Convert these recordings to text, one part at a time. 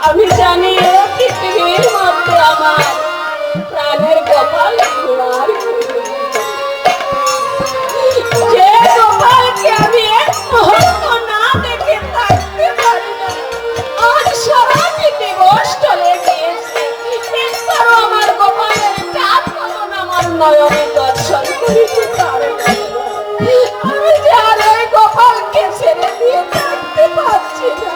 আমি জানি পৃথিবীর মধ্যে আমার প্রাণের গোপাল ঘোড়ার যে গোপালকে আমি এক মুহূর্ত না দেখে থাকতে পারি না। আজ সারা পৃথিবী চলে গিয়েছে, একবারও আমার গোপালের চাঁদ মতন আমার নয়নে দর্শন করিতে পারে না। আমি যে আর ওই গোপালকে ছেড়ে দিয়ে থাকতে পারছি না।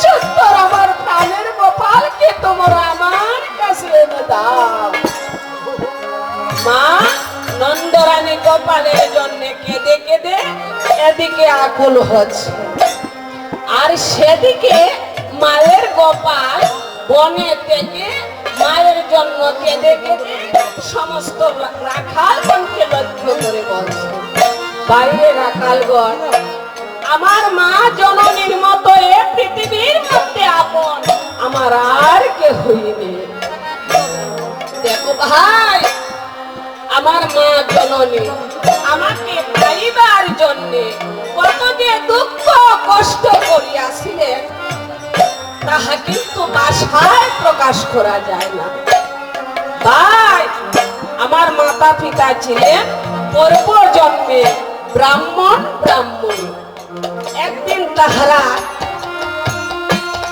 সত্তর আমার প্রাণের গোপালকে তোমরা আমার কাছে এনে দাও। মা নন্দরানী গোপালের জন্য কেঁদে কেঁদে এদিকে আকুল হচ্ছে, আর সেদিকে মায়ের গোপাল বনে থেকে মায়ের জন্য কেঁদে কেঁদে সমস্ত রাখালগণকে লক্ষ্য করে বলছে, বাইরে রাখালগণ, আমার মা জননীর মতো এ পৃথিবীর মধ্যে আপন আমার আর কেহই নেই। দেখো ভাই, আমার মা জননী আমাকে পাইবার জন্য কত যে দুঃখ কষ্ট করিয়াছিলেন তাহা কিন্তু ভাষায় প্রকাশ করা যায় না। ভাই, আমার মাতা পিতা ছিলেন পূর্ব জন্মে ব্রাহ্মণী। একদিন তাহারা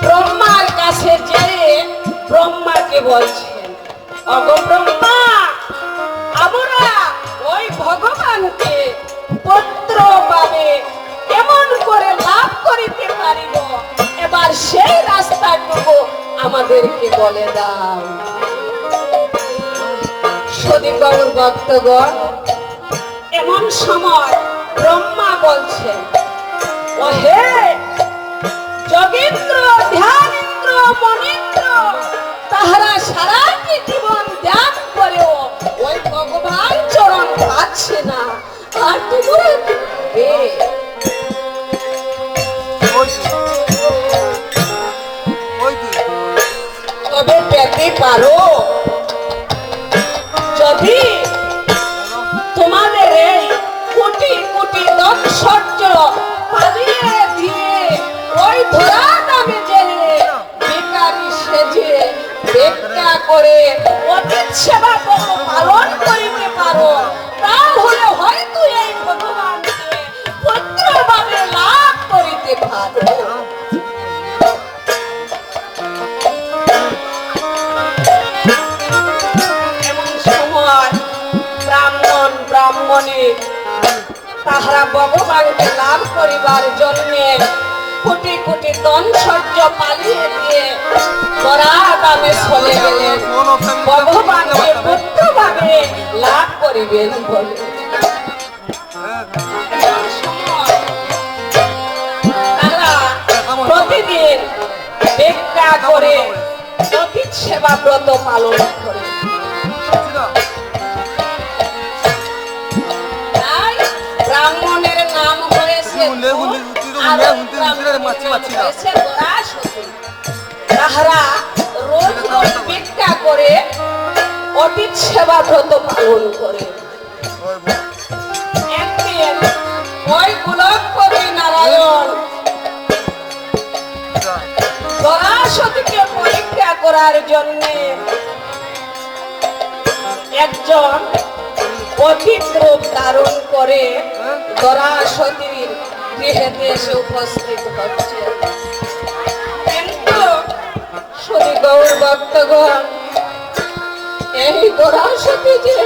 ব্রহ্মার কাছে যেয়ে ব্রহ্মাকে বলছেন, অগো ব্রহ্মা, আমরা ওই ভগবানকে পুত্র পাবে কেমন করে লাভ করিতে পারিব, এবার সেই রাস্তাটুকু আমাদেরকে বলে দাও। সদী গৌর ভক্তগণ, এমন সময় ব্রহ্মা বলছেন, ওহে যোগীন্দ্র, ধ্যানেন্দ্র, মনীন্দ্র, তাহারা সারা জীবন ধ্যান করেও ওই ভগবান চরণ পাচ্ছে না, আর তোমরা তবে পেতে পারো যদি তোমাদের এই কোটি কোটি দক্ষর্য পালিয়ে দিয়ে ওই ধরা নামে জেনে বেকারি সেজে বেকা করে অতীত সেবা পালন করিতে পারো, তাহলে হয়তো এই ভগবানকে পুত্রভাবে লাভ করিতে পারো। এমন সময় ব্রাহ্মণী তাহারা ভগবানকে লাভ করিবার জন্য কোটি কোটি ধন সহ্য পালিয়ে দিয়ে দামে চলে গেলেন ভগবানকে পুত্রভাবে লাভ করিবেন বলে। তারা প্রতিদিন ভিক্ষা করে অতীত সেবা ব্রত পালন করে। ব্রাহ্মণের নাম হয়েছে তাহারা রোজ রোজ ভিক্ষা করে অতীত সেবা ব্রত পালন করে। একদিন ওই গোলক কবি নারায়ণ সরস্বতীকে পরীক্ষা করার জন্য একজন অতীত রূপ ধারণ করে সরস্বতীর গৃহেতে এসে উপস্থিত হচ্ছে। কিন্তু সদী গৌর ভক্তগণ, এই সরস্বতী যে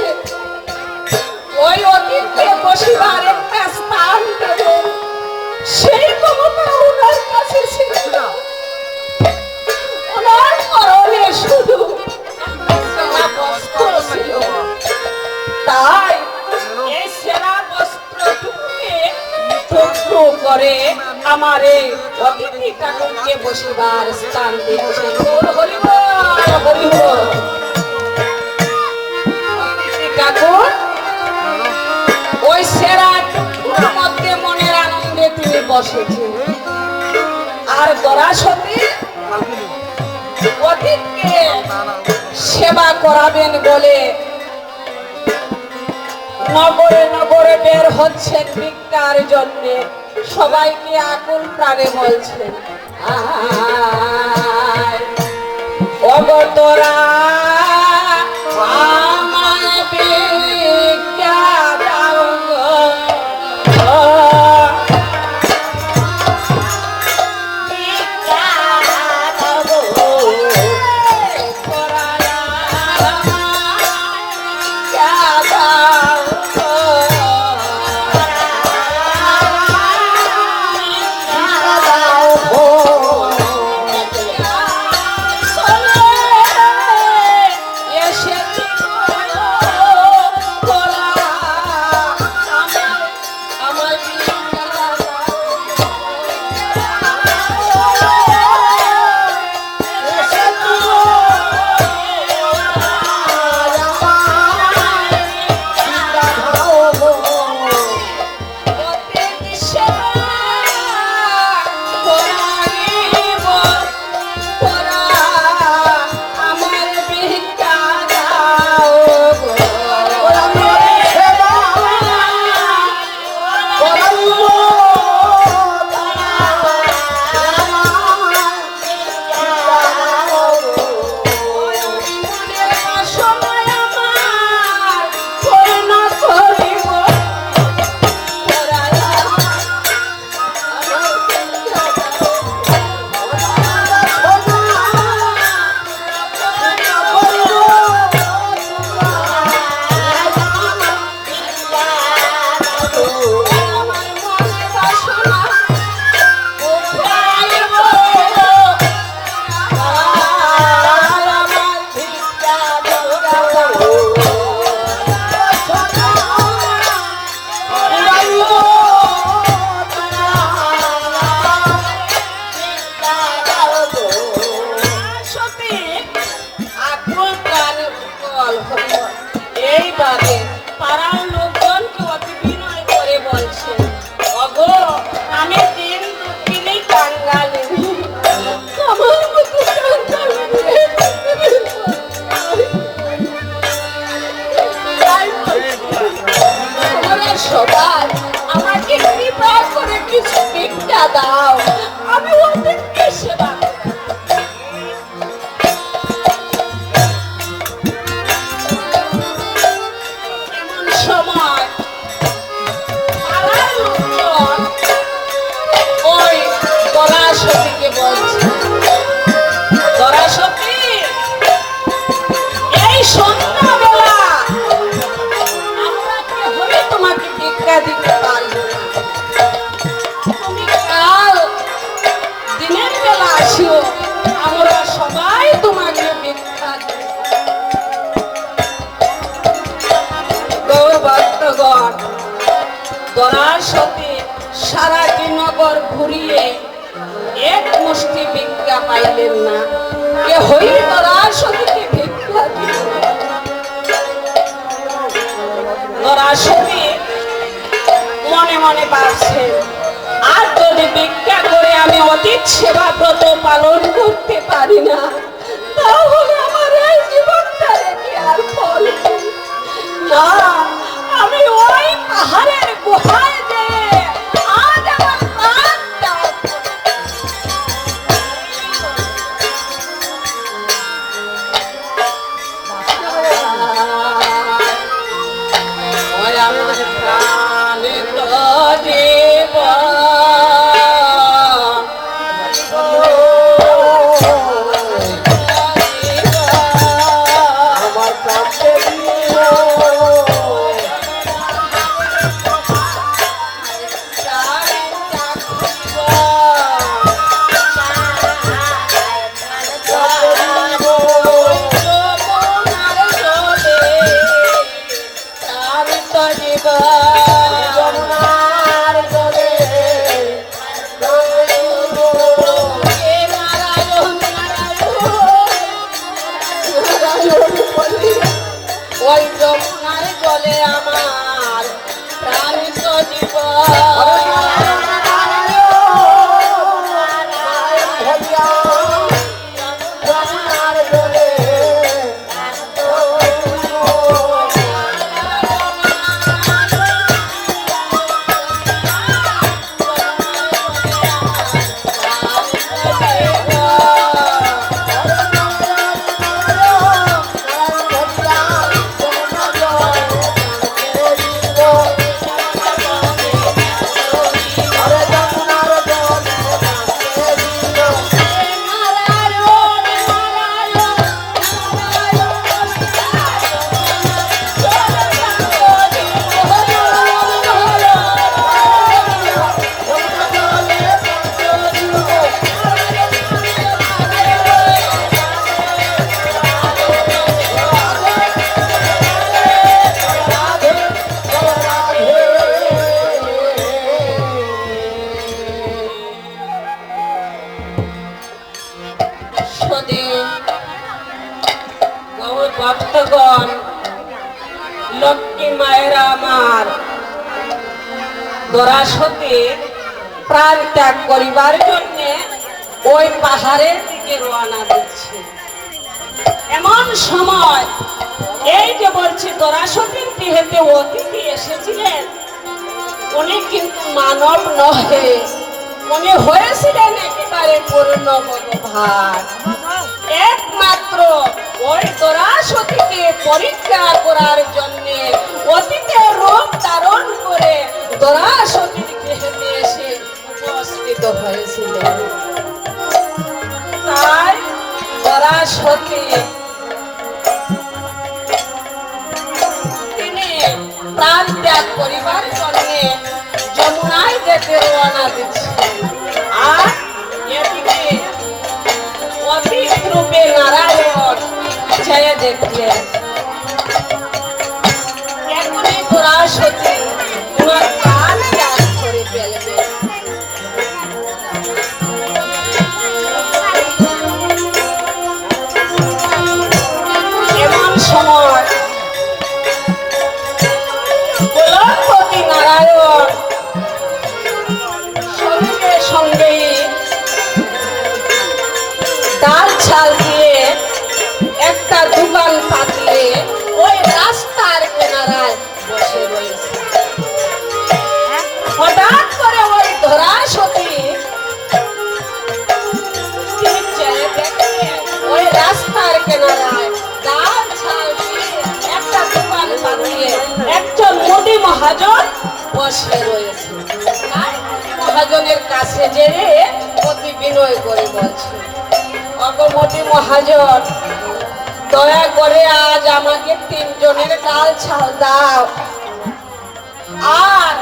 ওই অতীতকে বসিবার একটা স্থান দেবে সেই ক্ষমতা ওনার কাছে ছিল না। ওনার পরনে শুধু বস্ত্র ছিল, তাই এই সেরা বস্ত্রটুকুকে টুকরো করে আমার এই অতিথি ঠাকুরকে বসিবার স্থান দিচ্ছে। অতিথি ঠাকুর ওই সেরা টুকরোর মধ্যে মনের আনন্দে তিনি বসেছেন, আর সরস্বতী অতীতকে সেবা করাবেন বলে নগরে নগরে বের হচ্ছেন ভিক্ষার জন্য। সবাইকে আকুল প্রাণে বলছেন, তোরা আমায় ভিক্ষা দাও গো। সবাই আমাকে কৃপা করে কিছু ভিক্ষা দাও, আমি ওদেরকে সেবা করব। এমন সময় পাড়ার লোকজন ওই দরাসতীকে বলছে, দরাসতী, এই সন্ধ্যাবেলা তোমাকে ভিক্ষা দিতে পারবো না, তুমি কাল দিনের বেলা আসিও, আমরা সবাই তোমাকে ভিক্ষা দেব। গৌরভক্তগণ দরাসতী সারাটি নগর ঘুরিয়ে এক মুষ্টি ভিক্ষা পাইলেন না, কেহই দরাসতীকে ভিক্ষা দিল না। দরাসতী মনে মনে ভাবছে, আর যদি ভিক্ষা করে আমি অতীত সেবা ব্রত পালন করতে পারি না, তাহলে আমার এই জীবনটা রেখে আর ফল না, আমি ওই পাহাড়ের গুহায় যে আজ আমার প্রাণটা ওই যমুনার জলে আমার প্রাণিত জীবন যদি গৌর ভক্তগণ লক্ষ্মী মায়েরা আমার দরাসতি প্রাণ ত্যাগ করিবার জন্য ওই পাহাড়ের দিকে রওনা দিচ্ছে। এমন সময় এই যে বলছি দরাসতির গৃহেতে অতিথি এসেছিলেন, উনি কিন্তু মানব নহে, উনি হয়েছিলেন একেবারে পূর্ণ ভগবান। একমাত্র ওই দরাসতিকে পরীক্ষা করার জন্য অতীতের রূপ ধারণ করে দরাসতির গৃহেতে এসে উপস্থিত হয়েছিলেন। তাই দরাসতি তিনি প্রাণ ত্যাগ করিবার জন্য যমুনায় যেতে রওনা দিচ্ছেন। আর এদিকে অতীত রূপে নারায়ণ ছেড়ে দেখলেন এখনই দরাসতি ওনার প্রাণ ত্যাগ করে ফেলবে। এমন সময় গোলকপতি নারায়ণ সঙ্গে সঙ্গে ডাল ছাল দিয়ে একটা দোকান পাতিয়ে ওই রাস্তার কিনারায় বসে রয়েছে। হঠাৎ করে ওই দরাসতি ওই রাস্তার কিনারায় ডাল ছাল দিয়ে একটা দোকান পাতিয়ে একজন মোদি মহাজন বসে রয়েছে। মহাজনের কাছে যেয়ে অতি বিনয় করে বলছে, অগমতি মহাজন, দয়া করে আজ আমাকে 3 জনের ডাল ছাল দাও, আর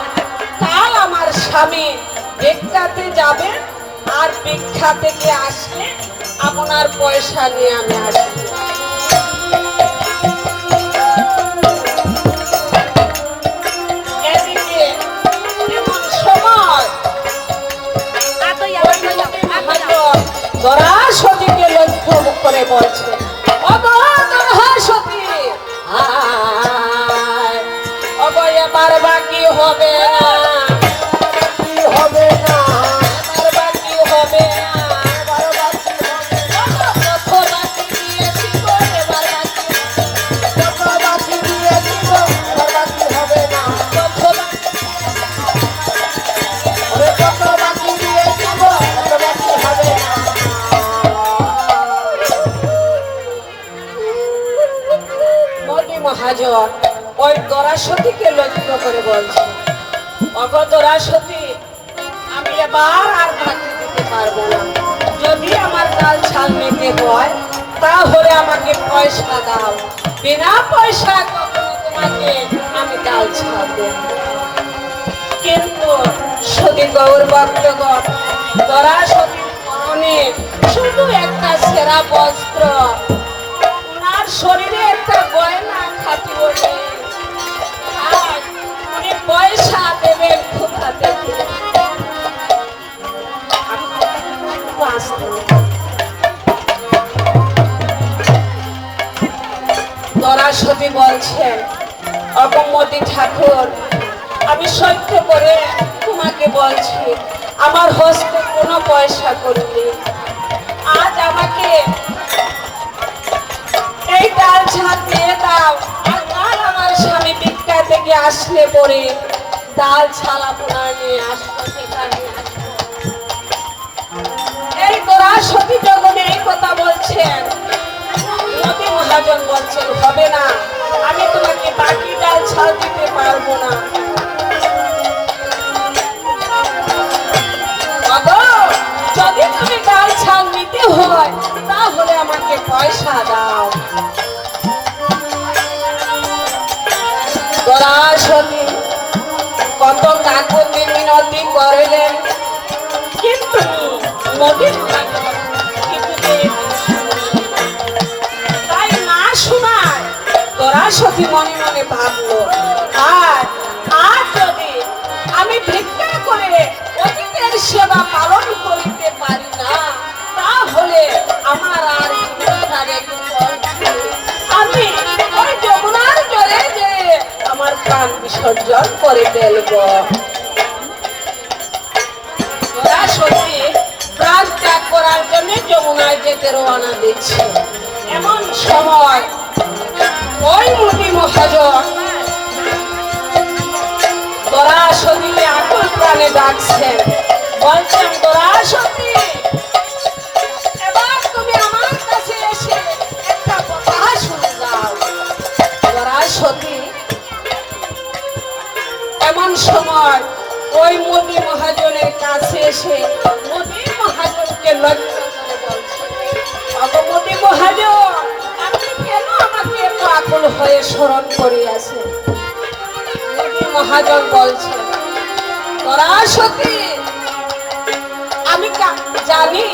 কাল আমার স্বামী ভিক্ষাতে যাবে, আর ভিক্ষা থেকে আসলে আপনার পয়সা নিয়ে আমি আসবো। এদিকে এমন সময় দরাসতিকে লক্ষ্য করে বলছে, দরাসতি এবার বাকি হবে না, হবে না, এবার বাকি হবে না, মহাজন ওই দরাসতিকে লক্ষ্য করে বলছে, অগো দরাসতি, আমি এবার আর বাকি দিতে পারবো না, যদি আমার ডাল ছাল নিতে হয় তাহলে আমাকে পয়সা দাও, বিনা পয়সা কখনো তোমাকে আমি ডাল ছাল দেব। কিন্তু সতী গৌর ভক্তগণ, দরাসতির পরনে শুধু একটা সেরা বস্ত্র, ওনার শরীরে একটা গয়না খাতি বলে, আর উনি পয়সা দেবেন কোথা থেকে? দরাসতি বলছেন, অগমতি ঠাকুর, আমি সত্য করে তোমাকে বলছি, আমার হস্তে কোনো পয়সা করিনি, আজ আমাকে এই ডাল ছাল দিয়ে দাও, আর কাল আমার স্বামী ভিক্ষা থেকে আসলে পরে ডাল ছাল আপনার নিয়ে আসবো, সেখানে এই দরাসতি যখন এই কথা বলছেন, মোদি মহাজন বলছেন, হবে না, আমি তোমাকে বাকি ডাল ছাল দিতে পারবো না। যদি তুমি ডাল ছাল নিতে হয় তাহলে আমাকে পয়সা দাও। দরাসতি কত কাকুতি মিনতি করলেন, কিন্তু মোদি মহাজন তাই না শোনায় দরাসতি মনে মনে ভাবলো, আর যদি আমি ভিক্ষা করে অতীতের সেবা পালন করিতে পারি না, তাহলে আমার আর বিসর্জন করে ফেলব। ওরা সত্যি প্রাণ ত্যাগ করার জন্য যমুনায় যেতে রওনা দিচ্ছে। এমন সময় ওই মোদী মহাজন দরাসতীকে আকুল প্রাণে ডাকছেন, বলছেন, দরাসতী, এবার তুমি আমার কাছে এসে একটা কথা শুনে যাও। দরাসতী এমন সময় ওই মোদী মহাজনের কাছে এসে মোদী মহাজনকে লক্ষ্য করে বলছে, মোদী মহাজন, আপনি কেন আমাকে এত আকুল হয়ে স্মরণ করিয়াছেন? মোদী মহাজন বলছে, দরাসতী, আমি জানি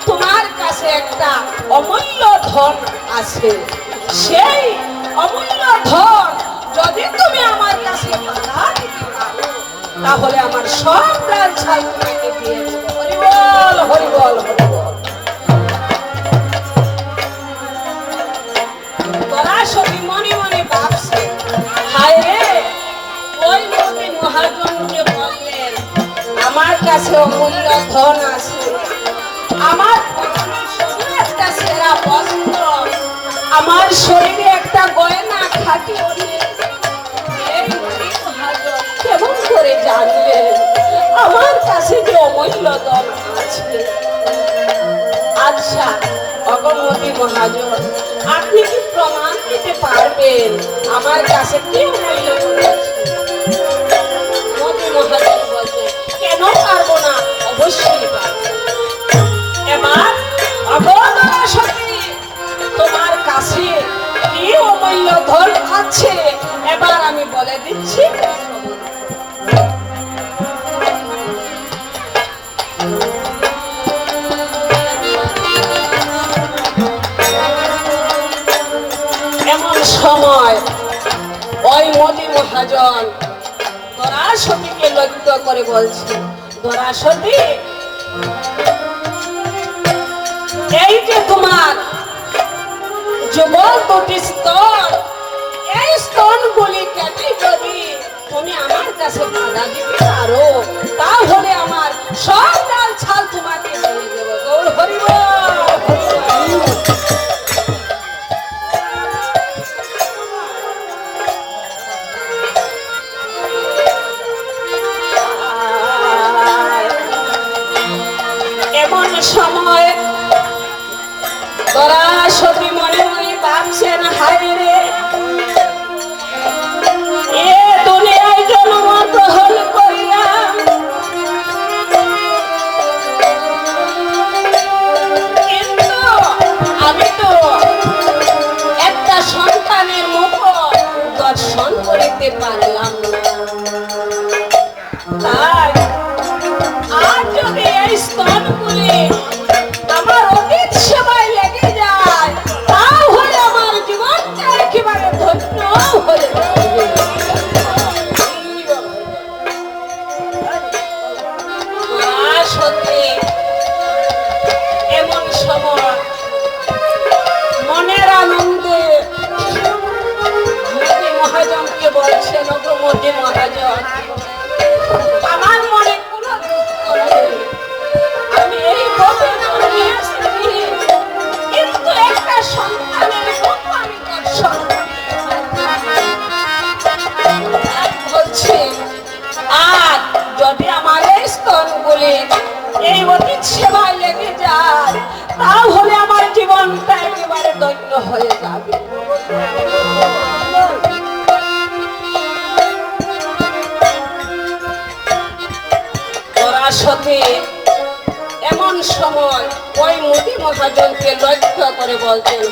তোমার কাছে একটা অমূল্য ধন আছে। সেই অমূল্য ধন যদি তুমি আমার কাছে বাধা দিতে পারো, তাহলে আমার সব প্রাণ ছাই তোমাকে দিয়ে দেব। হরিবল হরিবল হরিবল। দরাসতী মনে মনে ভাবছে, হায় রে, ওই মোদী মহাজনকে বললেন আমার কাছে অমূল্য ধন আছে, আমার একটা সেরা বস্ত্র, আমার শরীরে একটা গয়না খাটি, কেমন করে জানবেন আমার কাছে যে অমূল্য ধন আছে? আচ্ছা অগমতী মহাজন, আপনি কি প্রমাণ দিতে পারবেন আমার কাছে কি অমূল্য ধন আছে? মোদী মহাজন বলছে, কেন পারবো না, অবশ্যই পারবো। এবার অগদরাসতী, তোমার কাছে কি অমূল্য ধন আছে এবার আমি বলে দিচ্ছি। এমন সময় ওই মোদী মহাজন দরাসতীকে লক্ষ্য করে বলছে, দরাসতী, এই যে তোমার যুগল দুটি স্তন, এই স্তনগুলি কেটে যদি তুমি আমার কাছে বাধা দিতে পারো, তাহলে আমার সব ডাল ছাল তোমাকে দিয়ে দেবো। গৌর হরিবল। এমন সময় দরাসতী মনে মনে ভাবছেন, হায় রে, এ দুনিয়ায় জন্মগ্রহণ করিলাম, কিন্তু আমি তো একটা সন্তানের মতো দর্শন করিতে পারলাম না। তাই আর যদি এই স্তনগুলি আমার অতীত সেবায় লেগে যায়, তাহলে আমার জীবনটা একেবারে ধন্য হয়ে যাবে। সত্যি এমন সময় মনের আনন্দে মোদী মহাজনকে বলছেন, মোদী মহাজন, আমার মনে কোনো দুঃখ নেই, আমি এই পথে চলে এসেছি, কিন্তু একটা সন্তানের মতো আমি দর্শন হচ্ছে। আর যদি আমার এই স্তনগুলি এই অতীত সেবায় লেগে যায়, তাহলে আমার জীবনটা একেবারে দৈন্য হয়ে যাবে। দরাসতী এমন সময় ওই মোদী মহাজনকে লক্ষ্য করে বলছেন,